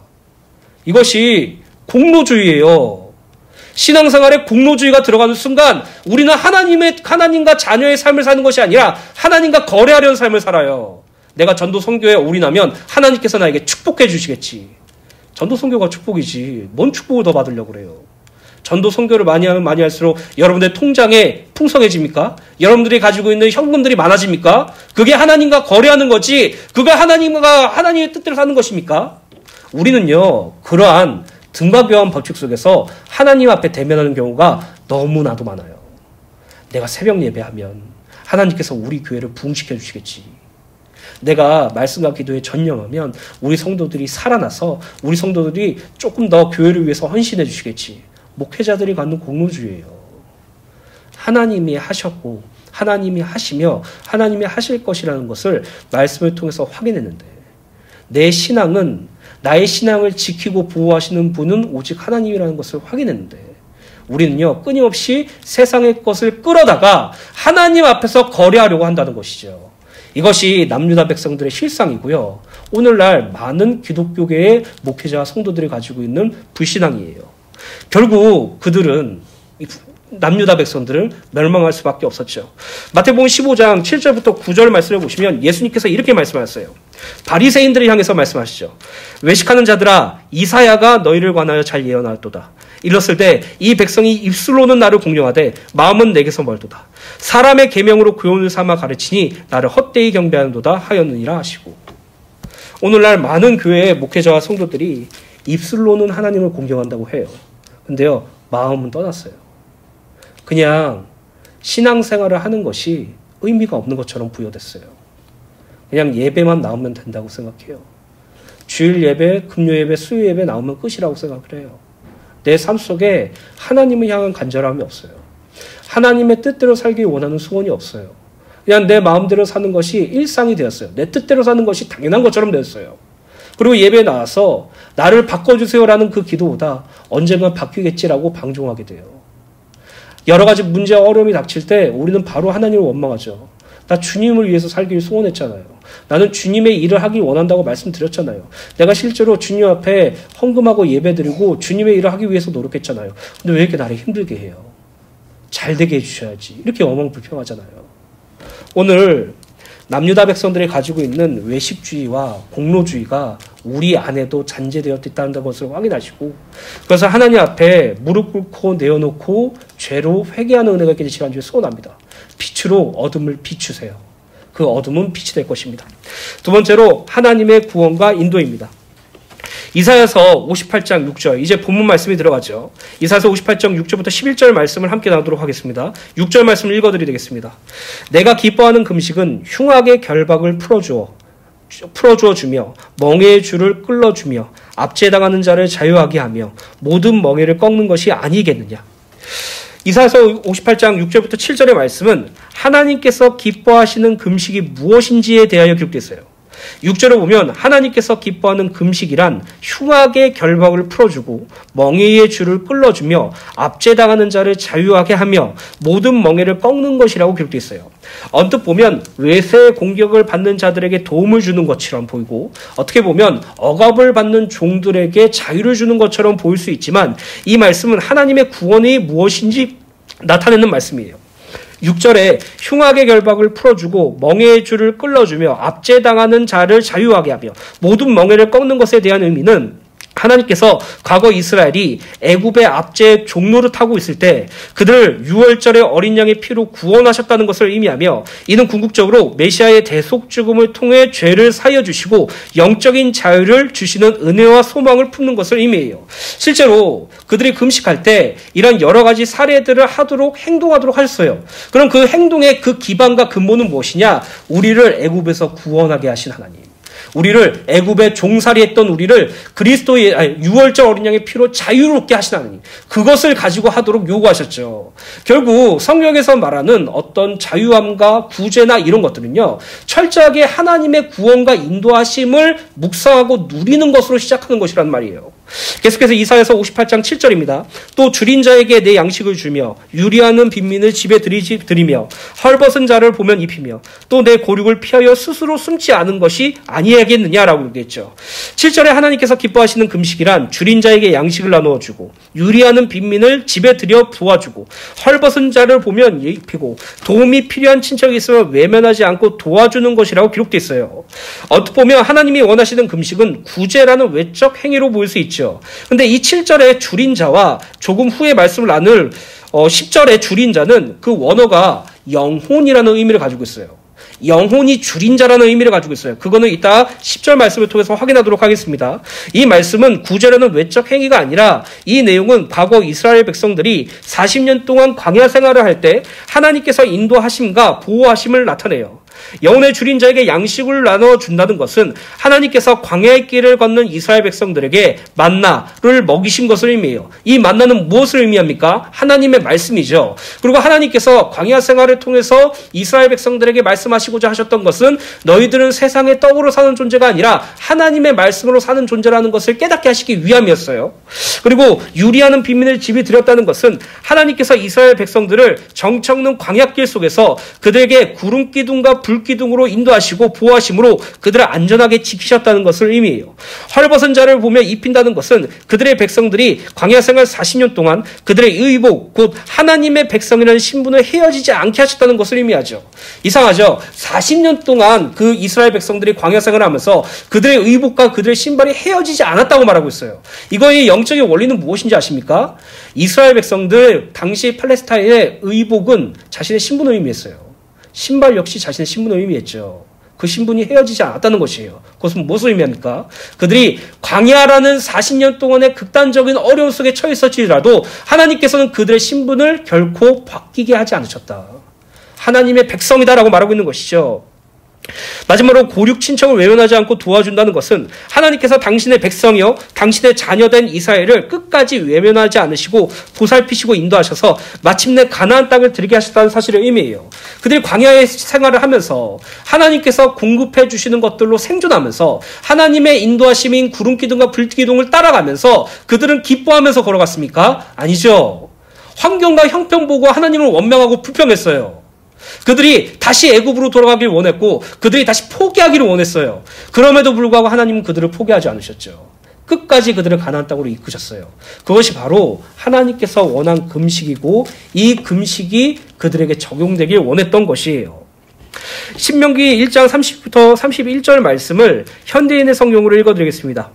이것이 공로주의예요. 신앙생활에 공로주의가 들어가는 순간 우리는 하나님과 자녀의 삶을 사는 것이 아니라 하나님과 거래하려는 삶을 살아요. 내가 전도 선교에 올인하면 하나님께서 나에게 축복해 주시겠지. 전도 선교가 축복이지. 뭔 축복을 더 받으려고 그래요. 전도 선교를 많이 하면 많이 할수록 여러분의 통장에 풍성해집니까? 여러분들이 가지고 있는 현금들이 많아집니까? 그게 하나님과 거래하는 거지. 그게 하나님의 뜻대로 사는 것입니까? 우리는요, 그러한 등과 교환 법칙 속에서 하나님 앞에 대면하는 경우가 너무나도 많아요. 내가 새벽 예배하면 하나님께서 우리 교회를 부흥시켜 주시겠지. 내가 말씀과 기도에 전념하면 우리 성도들이 살아나서 우리 성도들이 조금 더 교회를 위해서 헌신해 주시겠지. 목회자들이 갖는 공로주의예요. 하나님이 하셨고 하나님이 하시며 하나님이 하실 것이라는 것을 말씀을 통해서 확인했는데, 내 신앙은, 나의 신앙을 지키고 보호하시는 분은 오직 하나님이라는 것을 확인했는데, 우리는요 끊임없이 세상의 것을 끌어다가 하나님 앞에서 거래하려고 한다는 것이죠. 이것이 남유다 백성들의 실상이고요, 오늘날 많은 기독교계의 목회자 성도들이 가지고 있는 불신앙이에요. 결국 그들은, 남유다 백성들은 멸망할 수밖에 없었죠. 마태복음 15장 7절부터 9절 말씀을 보시면 예수님께서 이렇게 말씀하셨어요. 바리새인들을 향해서 말씀하시죠. 외식하는 자들아, 이사야가 너희를 관하여 잘 예언하였도다. 일렀을 때 이 백성이 입술로는 나를 공경하되 마음은 내게서 멀도다. 사람의 계명으로 교훈을 삼아 가르치니 나를 헛되이 경배하는도다 하였느니라 하시고, 오늘날 많은 교회의 목회자와 성도들이 입술로는 하나님을 공경한다고 해요. 근데요 마음은 떠났어요. 그냥 신앙생활을 하는 것이 의미가 없는 것처럼 부여됐어요. 그냥 예배만 나오면 된다고 생각해요. 주일 예배, 금요 예배, 수요 예배 나오면 끝이라고 생각을 해요. 내 삶 속에 하나님을 향한 간절함이 없어요. 하나님의 뜻대로 살길 원하는 소원이 없어요. 그냥 내 마음대로 사는 것이 일상이 되었어요. 내 뜻대로 사는 것이 당연한 것처럼 되었어요. 그리고 예배에 나와서 나를 바꿔주세요라는 그 기도보다 언젠간 바뀌겠지라고 방종하게 돼요. 여러 가지 문제와 어려움이 닥칠 때 우리는 바로 하나님을 원망하죠. 나 주님을 위해서 살기를 소원했잖아요. 나는 주님의 일을 하길 원한다고 말씀드렸잖아요. 내가 실제로 주님 앞에 헌금하고 예배드리고 주님의 일을 하기 위해서 노력했잖아요. 근데 왜 이렇게 나를 힘들게 해요? 잘 되게 해주셔야지. 이렇게 어망불평하잖아요. 오늘 남유다 백성들이 가지고 있는 외식주의와 공로주의가 우리 안에도 잔재되어 있다는 것을 확인하시고, 그래서 하나님 앞에 무릎 꿇고 내어놓고 죄로 회개하는 은혜가 있기를 지난주에 소원합니다. 빛으로 어둠을 비추세요. 그 어둠은 빛이 될 것입니다. 두 번째로 하나님의 구원과 인도입니다. 이사야서 58장 6절, 이제 본문 말씀이 들어가죠. 이사야서 58장 6절부터 11절 말씀을 함께 나누도록 하겠습니다. 6절 말씀을 읽어드리겠습니다. 내가 기뻐하는 금식은 흉악의 결박을 풀어주어 주며 멍에의 줄을 끌어주며 압제당하는 자를 자유하게 하며 모든 멍에를 꺾는 것이 아니겠느냐. 이사야서 58장 6절부터 7절의 말씀은 하나님께서 기뻐하시는 금식이 무엇인지에 대하여 기록되어 있어요. 6절을 보면 하나님께서 기뻐하는 금식이란 흉악의 결박을 풀어주고 멍에의 줄을 끌어주며 압제당하는 자를 자유하게 하며 모든 멍에를 꺾는 것이라고 기록되어 있어요. 언뜻 보면 외세의 공격을 받는 자들에게 도움을 주는 것처럼 보이고, 어떻게 보면 억압을 받는 종들에게 자유를 주는 것처럼 보일 수 있지만, 이 말씀은 하나님의 구원이 무엇인지 나타내는 말씀이에요. 6절에 흉악의 결박을 풀어주고 멍에의 줄을 끌어주며 압제당하는 자를 자유하게 하며 모든 멍에를 꺾는 것에 대한 의미는, 하나님께서 과거 이스라엘이 애굽의 압제의 종노릇 하고 있을 때 그들을 유월절의 어린 양의 피로 구원하셨다는 것을 의미하며, 이는 궁극적으로 메시아의 대속 죽음을 통해 죄를 사여 주시고 영적인 자유를 주시는 은혜와 소망을 품는 것을 의미해요. 실제로 그들이 금식할 때 이런 여러 가지 사례들을 행동하도록 하셨어요. 그럼 그 행동의 그 기반과 근본은 무엇이냐? 우리를 애굽에서 구원하게 하신 하나님, 우리를 애굽에 종살이했던 우리를 그리스도의 유월절 어린 양의 피로 자유롭게 하신 하나님, 그것을 가지고 하도록 요구하셨죠. 결국 성경에서 말하는 어떤 자유함과 구제나 이런 것들은요, 철저하게 하나님의 구원과 인도하심을 묵상하고 누리는 것으로 시작하는 것이란 말이에요. 계속해서 이사야서 58장 7절입니다. 또 줄인 자에게 내 양식을 주며 유리하는 빈민을 집에 들이며 헐벗은 자를 보면 입히며 또 내 고륙을 피하여 스스로 숨지 않은 것이 아니하겠느냐라고 얘기했죠. 7절에 하나님께서 기뻐하시는 금식이란 줄인 자에게 양식을 나누어주고 유리하는 빈민을 집에 들여 도와주고 헐벗은 자를 보면 입히고 도움이 필요한 친척이 있으면 외면하지 않고 도와주는 것이라고 기록되어 있어요. 어떻게 보면 하나님이 원하시는 금식은 구제라는 외적 행위로 보일 수 있죠. 근데 이 7절의 줄인 자와 조금 후에 말씀을 나눌 10절의 줄인 자는 그 원어가 영혼이라는 의미를 가지고 있어요. 영혼이 줄인 자라는 의미를 가지고 있어요. 그거는 이따 10절 말씀을 통해서 확인하도록 하겠습니다. 이 말씀은 구절에는 외적 행위가 아니라 이 내용은 과거 이스라엘 백성들이 40년 동안 광야 생활을 할 때 하나님께서 인도하심과 보호하심을 나타내요. 영혼의 줄인 자에게 양식을 나눠준다는 것은 하나님께서 광야의 길을 걷는 이스라엘 백성들에게 만나를 먹이신 것을 의미해요. 이 만나는 무엇을 의미합니까? 하나님의 말씀이죠. 그리고 하나님께서 광야 생활을 통해서 이스라엘 백성들에게 말씀하시고자 하셨던 것은 너희들은 세상의 떡으로 사는 존재가 아니라 하나님의 말씀으로 사는 존재라는 것을 깨닫게 하시기 위함이었어요. 그리고 유리하는 비밀을 집이 드렸다는 것은 하나님께서 이스라엘 백성들을 정청는 광야길 속에서 그들에게 구름 기둥과 불 기둥으로 인도하시고 보호하심으로 그들을 안전하게 지키셨다는 것을 의미해요. 헐벗은 자를 보며 입힌다는 것은 그들의 백성들이 광야 생활 40년 동안 그들의 의복 곧 하나님의 백성이라는 신분을 헤어지지 않게 하셨다는 것을 의미하죠. 이상하죠? 40년 동안 그 이스라엘 백성들이 광야 생활을 하면서 그들의 의복과 그들의 신발이 헤어지지 않았다고 말하고 있어요. 이거의 영적인 원리는 무엇인지 아십니까? 이스라엘 백성들 당시 팔레스타인의 의복은 자신의 신분을 의미했어요. 신발 역시 자신의 신분을 의미했죠. 그 신분이 헤어지지 않았다는 것이에요. 그것은 무엇을 의미합니까? 그들이 광야라는 40년 동안의 극단적인 어려움 속에 처해 있었지라도 하나님께서는 그들의 신분을 결코 바뀌게 하지 않으셨다. 하나님의 백성이다라고 말하고 있는 것이죠. 마지막으로 고륙 친척을 외면하지 않고 도와준다는 것은 하나님께서 당신의 백성이요 당신의 자녀된 이스라엘을 끝까지 외면하지 않으시고 보살피시고 인도하셔서 마침내 가나안 땅을 들게 하셨다는 사실을 의미해요. 그들이 광야의 생활을 하면서 하나님께서 공급해 주시는 것들로 생존하면서 하나님의 인도하심인 구름 기둥과 불 기둥을 따라가면서 그들은 기뻐하면서 걸어갔습니까? 아니죠. 환경과 형편 보고 하나님을 원망하고 불평했어요. 그들이 다시 애굽으로 돌아가길 원했고 그들이 다시 포기하기를 원했어요. 그럼에도 불구하고 하나님은 그들을 포기하지 않으셨죠. 끝까지 그들을 가나안 땅으로 이끄셨어요. 그것이 바로 하나님께서 원한 금식이고 이 금식이 그들에게 적용되길 원했던 것이에요. 신명기 1장 30부터 31절 말씀을 현대인의 성경으로 읽어드리겠습니다.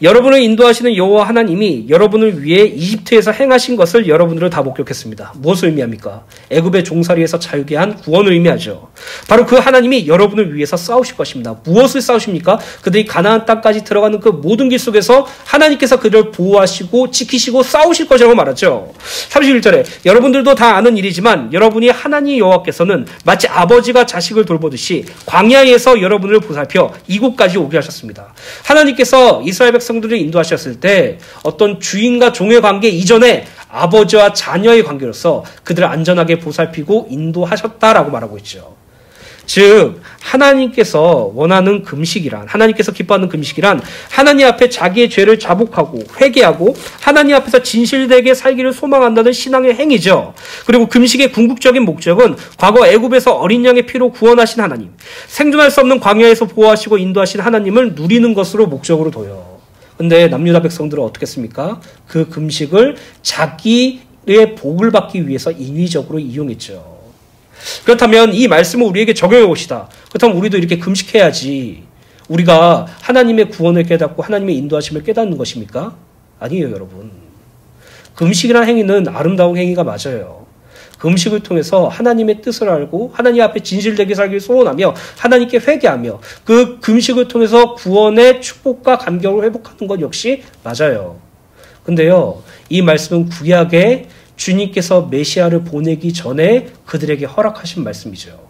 여러분을 인도하시는 여호와 하나님이 여러분을 위해 이집트에서 행하신 것을 여러분들은 다 목격했습니다. 무엇을 의미합니까? 애굽의 종살이에서 자유케 한 구원을 의미하죠. 바로 그 하나님이 여러분을 위해서 싸우실 것입니다. 무엇을 싸우십니까? 그들이 가나안 땅까지 들어가는 그 모든 길 속에서 하나님께서 그들을 보호하시고 지키시고 싸우실 것이라고 말하죠. 31절에 여러분들도 다 아는 일이지만 여러분이 하나님 여호와께서는 마치 아버지가 자식을 돌보듯이 광야에서 여러분을 보살펴 이곳까지 오게 하셨습니다. 하나님께서 이스라엘 백성들을 인도하셨을 때 어떤 주인과 종의 관계 이전에 아버지와 자녀의 관계로서 그들을 안전하게 보살피고 인도하셨다라고 말하고 있죠. 즉 하나님께서 원하는 금식이란 하나님께서 기뻐하는 금식이란 하나님 앞에 자기의 죄를 자복하고 회개하고 하나님 앞에서 진실되게 살기를 소망한다는 신앙의 행위죠. 그리고 금식의 궁극적인 목적은 과거 애굽에서 어린 양의 피로 구원하신 하나님, 생존할 수 없는 광야에서 보호하시고 인도하신 하나님을 누리는 것으로 목적으로 둬요. 근데 남유다 백성들은 어떻게 했습니까? 그 금식을 자기의 복을 받기 위해서 인위적으로 이용했죠. 그렇다면 이 말씀을 우리에게 적용해 봅시다. 그렇다면 우리도 이렇게 금식해야지 우리가 하나님의 구원을 깨닫고 하나님의 인도하심을 깨닫는 것입니까? 아니에요, 여러분. 금식이라는 행위는 아름다운 행위가 맞아요. 금식을 통해서 하나님의 뜻을 알고 하나님 앞에 진실되게 살기를 소원하며 하나님께 회개하며 그 금식을 통해서 구원의 축복과 감격을 회복하는 것 역시 맞아요. 근데요, 이 말씀은 구약에 주님께서 메시아를 보내기 전에 그들에게 허락하신 말씀이죠.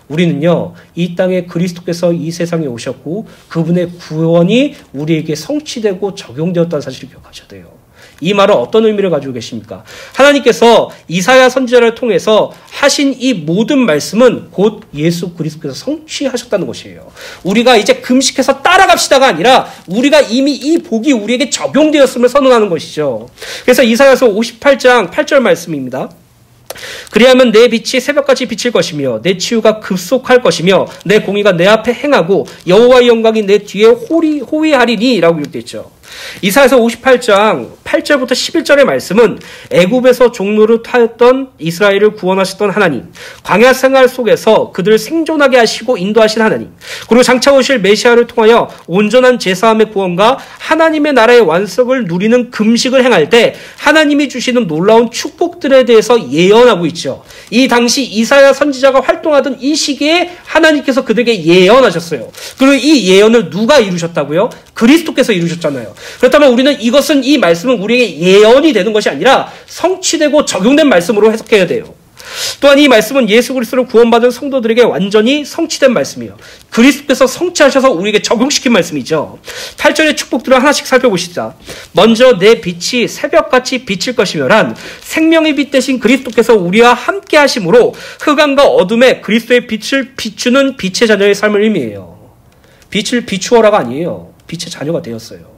우리는요, 이 땅에 그리스도께서 이 세상에 오셨고 그분의 구원이 우리에게 성취되고 적용되었다는 사실을 기억하셔야 돼요. 이 말은 어떤 의미를 가지고 계십니까? 하나님께서 이사야 선지자를 통해서 하신 이 모든 말씀은 곧 예수 그리스도께서 성취하셨다는 것이에요. 우리가 이제 금식해서 따라갑시다가 아니라 우리가 이미 이 복이 우리에게 적용되었음을 선언하는 것이죠. 그래서 이사야서 58장 8절 말씀입니다. 그리하면 내 빛이 새벽같이 비칠 것이며 내 치유가 급속할 것이며 내 공의가 내 앞에 행하고 여호와의 영광이 내 뒤에 호위하리니 라고 기록되어 있죠. 이사야서 58장 8절부터 11절의 말씀은 애굽에서 종로를 타였던 이스라엘을 구원하셨던 하나님, 광야 생활 속에서 그들을 생존하게 하시고 인도하신 하나님, 그리고 장차 오실 메시아를 통하여 온전한 제사함의 구원과 하나님의 나라의 완성을 누리는 금식을 행할 때 하나님이 주시는 놀라운 축복들에 대해서 예언하고 있죠. 이 당시 이사야 선지자가 활동하던 이 시기에 하나님께서 그들에게 예언하셨어요. 그리고 이 예언을 누가 이루셨다고요? 그리스도께서 이루셨잖아요. 그렇다면 우리는 이것은, 이 말씀은 우리에게 예언이 되는 것이 아니라 성취되고 적용된 말씀으로 해석해야 돼요. 또한 이 말씀은 예수 그리스도로 구원받은 성도들에게 완전히 성취된 말씀이에요. 그리스도께서 성취하셔서 우리에게 적용시킨 말씀이죠. 8절의 축복들을 하나씩 살펴보시자. 먼저 내 빛이 새벽같이 비칠 것이며란 생명의 빛 대신 그리스도께서 우리와 함께 하심으로 흑암과 어둠에 그리스도의 빛을 비추는 빛의 자녀의 삶을 의미해요. 빛을 비추어라가 아니에요. 빛의 자녀가 되었어요.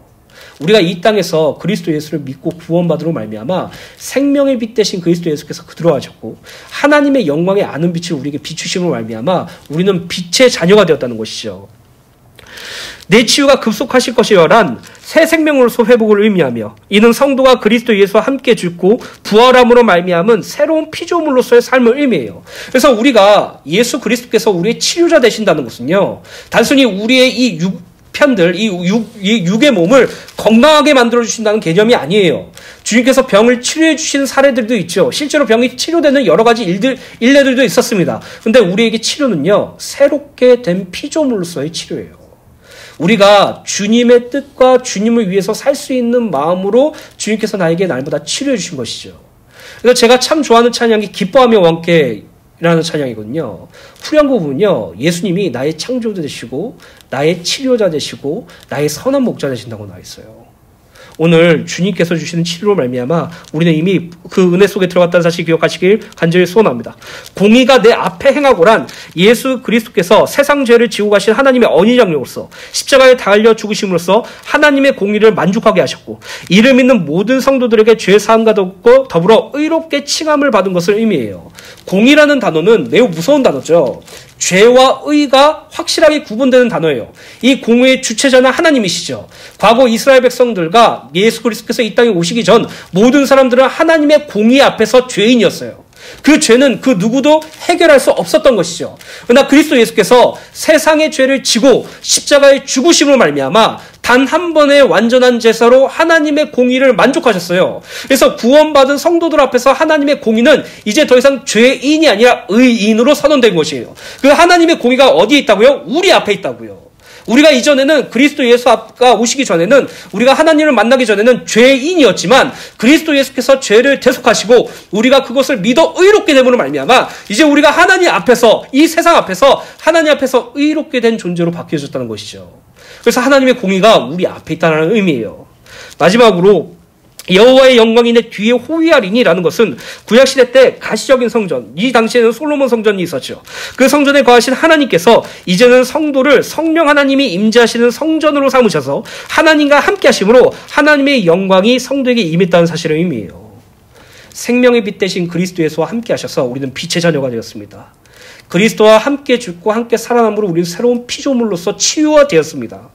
우리가 이 땅에서 그리스도 예수를 믿고 구원받으러 말미암아 생명의 빛 대신 그리스도 예수께서 그들어 하셨고 하나님의 영광의 아는 빛을 우리에게 비추심으로 말미암아 우리는 빛의 자녀가 되었다는 것이죠. 내 치유가 급속하실 것이여란 새 생명으로서 회복을 의미하며 이는 성도가 그리스도 예수와 함께 죽고 부활함으로 말미암은 새로운 피조물로서의 삶을 의미해요. 그래서 우리가 예수 그리스도께서 우리의 치유자 되신다는 것은요, 단순히 우리의 이 편들, 이 육의 몸을 건강하게 만들어주신다는 개념이 아니에요. 주님께서 병을 치료해 주시는 사례들도 있죠. 실제로 병이 치료되는 여러 가지 일례들도 있었습니다. 근데 우리에게 치료는요, 새롭게 된 피조물로서의 치료예요. 우리가 주님의 뜻과 주님을 위해서 살 수 있는 마음으로 주님께서 나에게 날마다 치료해 주신 것이죠. 그래서 제가 참 좋아하는 찬양이 기뻐하며 왕께 라는 찬양이거든요. 후렴구 부분은요, 예수님이 나의 창조자 되시고 나의 치료자 되시고 나의 선한 목자 되신다고 나와 있어요. 오늘 주님께서 주시는 치료로 말미암아 우리는 이미 그 은혜 속에 들어갔다는 사실 기억하시길 간절히 소원합니다. 공의가 내 앞에 행하고란 예수 그리스도께서 세상 죄를 지고 가신 하나님의 언의장로로서 십자가에 달려 죽으심으로써 하나님의 공의를 만족하게 하셨고 이를 믿는 모든 성도들에게 죄 사함과 더불어 의롭게 칭함을 받은 것을 의미해요. 공의라는 단어는 매우 무서운 단어죠. 죄와 의가 확실하게 구분되는 단어예요. 이 공의의 주체자는 하나님이시죠. 과거 이스라엘 백성들과 예수 그리스도께서 이 땅에 오시기 전 모든 사람들은 하나님의 공의 앞에서 죄인이었어요. 그 죄는 그 누구도 해결할 수 없었던 것이죠. 그러나 그리스도 예수께서 세상의 죄를 지고 십자가에 죽으심으로 말미암아 단 한 번의 완전한 제사로 하나님의 공의를 만족하셨어요. 그래서 구원받은 성도들 앞에서 하나님의 공의는 이제 더 이상 죄인이 아니라 의인으로 선언된 것이에요. 그 하나님의 공의가 어디에 있다고요? 우리 앞에 있다고요. 우리가 이전에는 그리스도 예수가 오시기 전에는 우리가 하나님을 만나기 전에는 죄인이었지만 그리스도 예수께서 죄를 대속하시고 우리가 그것을 믿어 의롭게 됨으로 말미암아 이제 우리가 하나님 앞에서 이 세상 앞에서 하나님 앞에서 의롭게 된 존재로 바뀌어졌다는 것이죠. 그래서 하나님의 공의가 우리 앞에 있다는 의미예요. 마지막으로 여호와의 영광이 내 뒤에 호위하리니라는 것은 구약시대 때 가시적인 성전, 이 당시에는 솔로몬 성전이 있었죠. 그 성전에 거하신 하나님께서 이제는 성도를 성령 하나님이 임재하시는 성전으로 삼으셔서 하나님과 함께 하심으로 하나님의 영광이 성도에게 임했다는 사실을 의미해요. 생명의 빛 대신 그리스도 예수와 함께 하셔서 우리는 빛의 자녀가 되었습니다. 그리스도와 함께 죽고 함께 살아남으로 우리는 새로운 피조물로서 치유화되었습니다.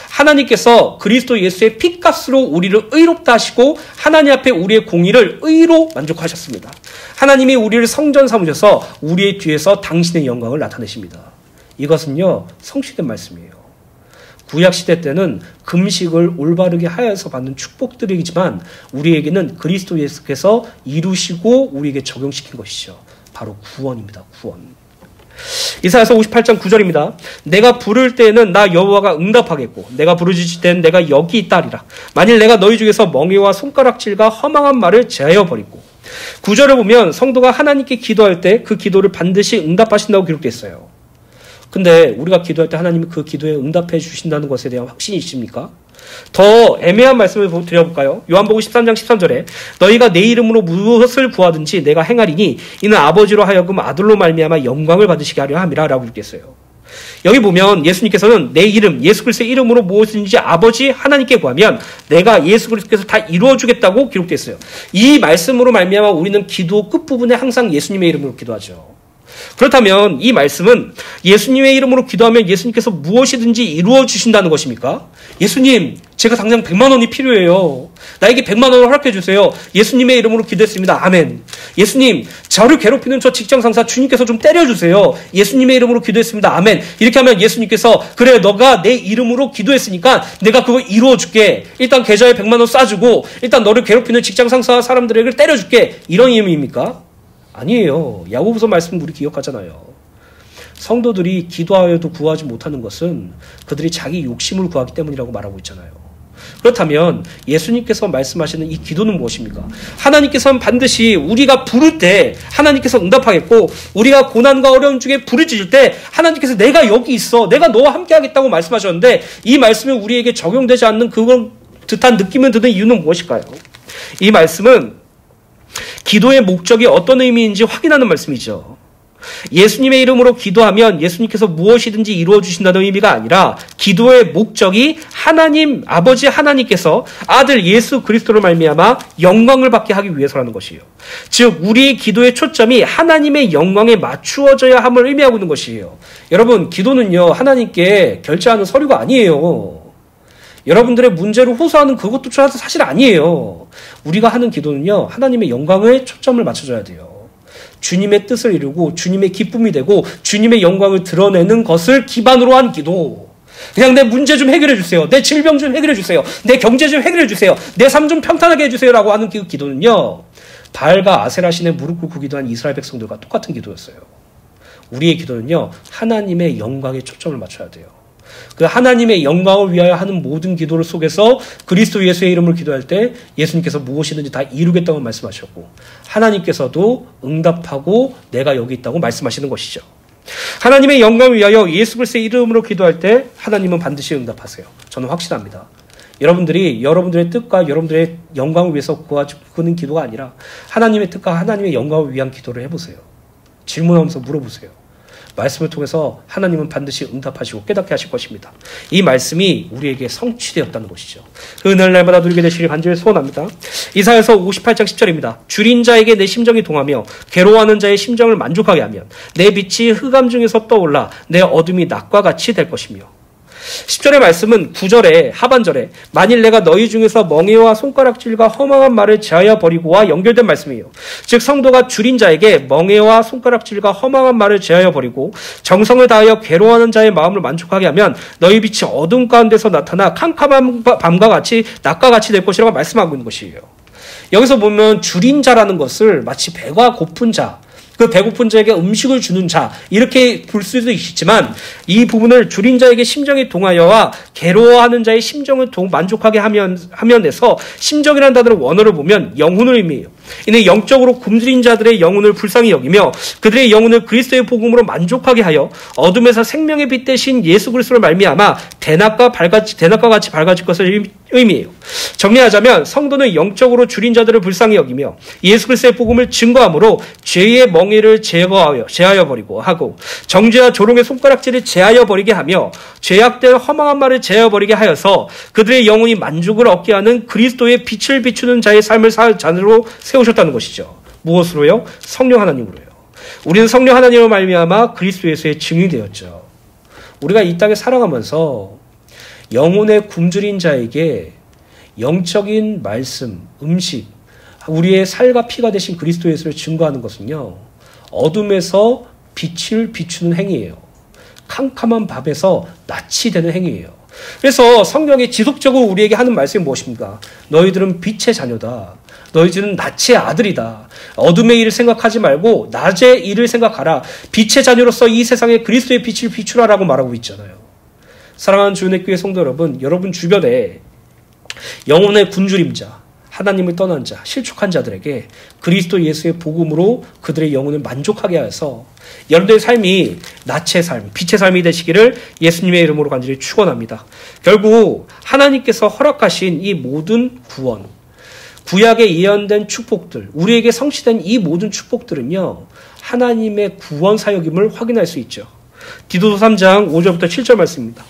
하나님께서 그리스도 예수의 피값으로 우리를 의롭다 하시고 하나님 앞에 우리의 공의를 의로 만족하셨습니다. 하나님이 우리를 성전 삼으셔서 우리의 뒤에서 당신의 영광을 나타내십니다. 이것은요, 성취된 말씀이에요. 구약시대 때는 금식을 올바르게 하여서 받는 축복들이지만 우리에게는 그리스도 예수께서 이루시고 우리에게 적용시킨 것이죠. 바로 구원입니다. 구원. 이사야서 58장 9절입니다. 내가 부를 때에는 나 여호와가 응답하겠고 내가 부르짖을 때는 내가 여기 있다리라. 만일 내가 너희 중에서 멍에와 손가락질과 허망한 말을 제하여 버리고. 9절을 보면 성도가 하나님께 기도할 때 그 기도를 반드시 응답하신다고 기록되어 있어요. 근데 우리가 기도할 때 하나님이 그 기도에 응답해 주신다는 것에 대한 확신이 있습니까? 더 애매한 말씀을 드려볼까요? 요한복음 13장 13절에 너희가 내 이름으로 무엇을 구하든지 내가 행하리니 이는 아버지로 하여금 아들로 말미암아 영광을 받으시게 하려 함이라 라고 읽겠어요. 여기 보면 예수님께서는 내 이름, 예수 그리스도의 이름으로 무엇이든지 아버지 하나님께 구하면 내가 예수 그리스도께서 다 이루어주겠다고 기록되어 있어요. 이 말씀으로 말미암아 우리는 기도 끝부분에 항상 예수님의 이름으로 기도하죠. 그렇다면 이 말씀은 예수님의 이름으로 기도하면 예수님께서 무엇이든지 이루어 주신다는 것입니까? 예수님, 제가 당장 100만 원이 필요해요. 나에게 100만 원을 허락해 주세요. 예수님의 이름으로 기도했습니다. 아멘. 예수님, 저를 괴롭히는 저 직장 상사 주님께서 좀 때려주세요. 예수님의 이름으로 기도했습니다. 아멘. 이렇게 하면 예수님께서 그래, 너가 내 이름으로 기도했으니까 내가 그거 이루어 줄게. 일단 계좌에 100만 원 쏴주고 일단 너를 괴롭히는 직장 상사 사람들에게 때려줄게. 이런 의미입니까? 아니에요. 야고보서 말씀 우리 기억하잖아요. 성도들이 기도하여도 구하지 못하는 것은 그들이 자기 욕심을 구하기 때문이라고 말하고 있잖아요. 그렇다면 예수님께서 말씀하시는 이 기도는 무엇입니까? 하나님께서는 반드시 우리가 부를 때 하나님께서 응답하겠고, 우리가 고난과 어려움 중에 부르짖을 때 하나님께서 내가 여기 있어, 내가 너와 함께 하겠다고 말씀하셨는데, 이 말씀이 우리에게 적용되지 않는 그런 듯한 느낌을 드는 이유는 무엇일까요? 이 말씀은 기도의 목적이 어떤 의미인지 확인하는 말씀이죠. 예수님의 이름으로 기도하면 예수님께서 무엇이든지 이루어 주신다는 의미가 아니라, 기도의 목적이 하나님, 아버지 하나님께서 아들 예수 그리스도로 말미암아 영광을 받게 하기 위해서라는 것이에요. 즉 우리의 기도의 초점이 하나님의 영광에 맞추어져야 함을 의미하고 있는 것이에요. 여러분, 기도는요 하나님께 결제하는 서류가 아니에요. 여러분들의 문제를 호소하는 그것도 사실 아니에요. 우리가 하는 기도는요 하나님의 영광에 초점을 맞춰줘야 돼요. 주님의 뜻을 이루고 주님의 기쁨이 되고 주님의 영광을 드러내는 것을 기반으로 한 기도. 그냥 내 문제 좀 해결해 주세요. 내 질병 좀 해결해 주세요. 내 경제 좀 해결해 주세요. 내 삶 좀 평탄하게 해주세요 라고 하는 그 기도는요, 바알과 아세라 신에 무릎 꿇고 기도한 이스라엘 백성들과 똑같은 기도였어요. 우리의 기도는요 하나님의 영광에 초점을 맞춰야 돼요. 그 하나님의 영광을 위하여 하는 모든 기도를 속에서 그리스도 예수의 이름을 기도할 때 예수님께서 무엇이든지 다 이루겠다고 말씀하셨고, 하나님께서도 응답하고 내가 여기 있다고 말씀하시는 것이죠. 하나님의 영광을 위하여 예수 그리스도의 이름으로 기도할 때 하나님은 반드시 응답하세요. 저는 확신합니다. 여러분들의 뜻과 여러분들의 영광을 위해서 구하는 기도가 아니라 하나님의 뜻과 하나님의 영광을 위한 기도를 해보세요. 질문하면서 물어보세요. 말씀을 통해서 하나님은 반드시 응답하시고 깨닫게 하실 것입니다. 이 말씀이 우리에게 성취되었다는 것이죠. 그 은혜를 날마다 누리게 되시길 간절히 소원합니다. 이사야서 58장 10절입니다. 줄인 자에게 내 심정이 동하며 괴로워하는 자의 심정을 만족하게 하면 내 빛이 흑암 중에서 떠올라 내 어둠이 낮과 같이 될 것이며, 10절의 말씀은 9절에 하반절에 만일 내가 너희 중에서 멍에와 손가락질과 허망한 말을 제하여 버리고와 연결된 말씀이에요. 즉 성도가 줄인 자에게 멍에와 손가락질과 허망한 말을 제하여 버리고 정성을 다하여 괴로워하는 자의 마음을 만족하게 하면 너희 빛이 어둠 가운데서 나타나 캄캄한 밤과 같이 낮과 같이 될 것이라고 말씀하고 있는 것이에요. 여기서 보면 줄인 자라는 것을 마치 배가 고픈 자, 그 배고픈 자에게 음식을 주는 자, 이렇게 볼 수도 있지만 이 부분을 줄인 자에게 심정이 동하여와 괴로워하는 자의 심정을 만족하게 하면에서 심정이라는 단어를 원어를 보면 영혼을 의미해요. 이는 영적으로 굶주린 자들의 영혼을 불쌍히 여기며 그들의 영혼을 그리스도의 복음으로 만족하게 하여 어둠에서 생명의 빛 대신 예수 그리스도를 말미암아 대낮과 같이 밝아질 것을 의미해요. 정리하자면 성도는 영적으로 줄인 자들을 불쌍히 여기며 예수 그리스도의 복음을 증거함으로 죄의 멍에를 제하여 버리고 하고 정죄와 조롱의 손가락질을 제하여 버리게 하며 죄악된 허망한 말을 제하여 버리게 하여서 그들의 영혼이 만족을 얻게 하는 그리스도의 빛을 비추는 자의 삶을 살 자로 세우셨다는 것이죠. 무엇으로요? 성령 하나님으로요. 우리는 성령 하나님으로 말미암아 그리스도 예수의 증인이 되었죠. 우리가 이 땅에 살아가면서 영혼의 굶주린 자에게 영적인 말씀, 음식, 우리의 살과 피가 되신 그리스도 예수를 증거하는 것은요, 어둠에서 빛을 비추는 행위예요. 캄캄한 밤에서 낯이 되는 행위예요. 그래서 성경이 지속적으로 우리에게 하는 말씀이 무엇입니까? 너희들은 빛의 자녀다. 너희들은 낯의 아들이다. 어둠의 일을 생각하지 말고 낮의 일을 생각하라. 빛의 자녀로서 이 세상에 그리스도의 빛을 비추라라고 말하고 있잖아요. 사랑하는 주님의 교회 성도 여러분, 여러분 주변에 영혼의 굶주림자, 하나님을 떠난 자, 실족한 자들에게 그리스도 예수의 복음으로 그들의 영혼을 만족하게 하여서 여러분들의 삶이 낯의 삶, 빛의 삶이 되시기를 예수님의 이름으로 간절히 축원합니다. 결국 하나님께서 허락하신 이 모든 구원, 구약에 예언된 축복들, 우리에게 성취된 이 모든 축복들은요, 하나님의 구원 사역임을 확인할 수 있죠. 디도서 3장 5절부터 7절 말씀입니다.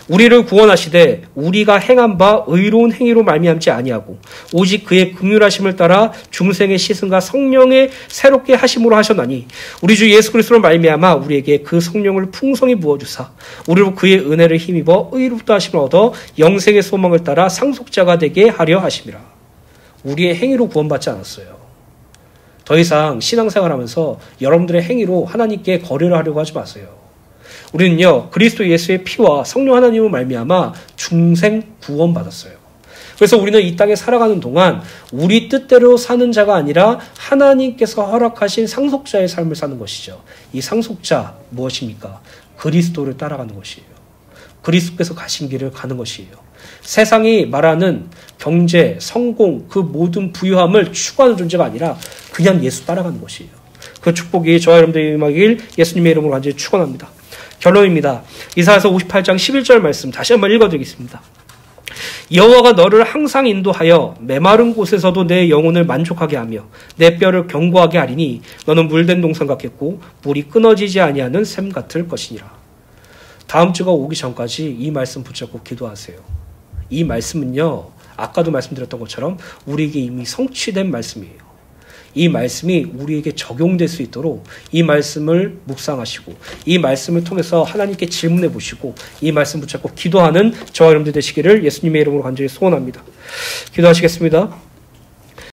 우리를 구원하시되 우리가 행한 바 의로운 행위로 말미암지 아니하고 오직 그의 긍휼하심을 따라 중생의 시승과 성령의 새롭게 하심으로 하셨나니 우리 주 예수 그리스도로 말미암아 우리에게 그 성령을 풍성히 부어주사 우리로 그의 은혜를 힘입어 의롭다 하심을 얻어 영생의 소망을 따라 상속자가 되게 하려 하심이라. 우리의 행위로 구원받지 않았어요. 더 이상 신앙생활하면서 여러분들의 행위로 하나님께 거래를 하려고 하지 마세요. 우리는요 그리스도 예수의 피와 성령 하나님을 말미암아 중생 구원받았어요. 그래서 우리는 이 땅에 살아가는 동안 우리 뜻대로 사는 자가 아니라 하나님께서 허락하신 상속자의 삶을 사는 것이죠. 이 상속자 무엇입니까? 그리스도를 따라가는 것이에요. 그리스도께서 가신 길을 가는 것이에요. 세상이 말하는 경제, 성공, 그 모든 부유함을 추구하는 존재가 아니라 그냥 예수 따라가는 것이에요. 그 축복이 저와 여러분들에게 임하길 예수님의 이름으로 간절히 축원합니다. 결론입니다. 이사야서 58장 11절 말씀 다시 한번 읽어드리겠습니다. 여호와가 너를 항상 인도하여 메마른 곳에서도 내 영혼을 만족하게 하며 내 뼈를 견고하게 하리니 너는 물된 동산 같겠고 물이 끊어지지 아니하는 샘 같을 것이니라. 다음 주가 오기 전까지 이 말씀 붙잡고 기도하세요. 이 말씀은요 아까도 말씀드렸던 것처럼 우리에게 이미 성취된 말씀이에요. 이 말씀이 우리에게 적용될 수 있도록 이 말씀을 묵상하시고 이 말씀을 통해서 하나님께 질문해 보시고 이 말씀 붙잡고 기도하는 저와 여러분들 되시기를 예수님의 이름으로 간절히 소원합니다. 기도하시겠습니다.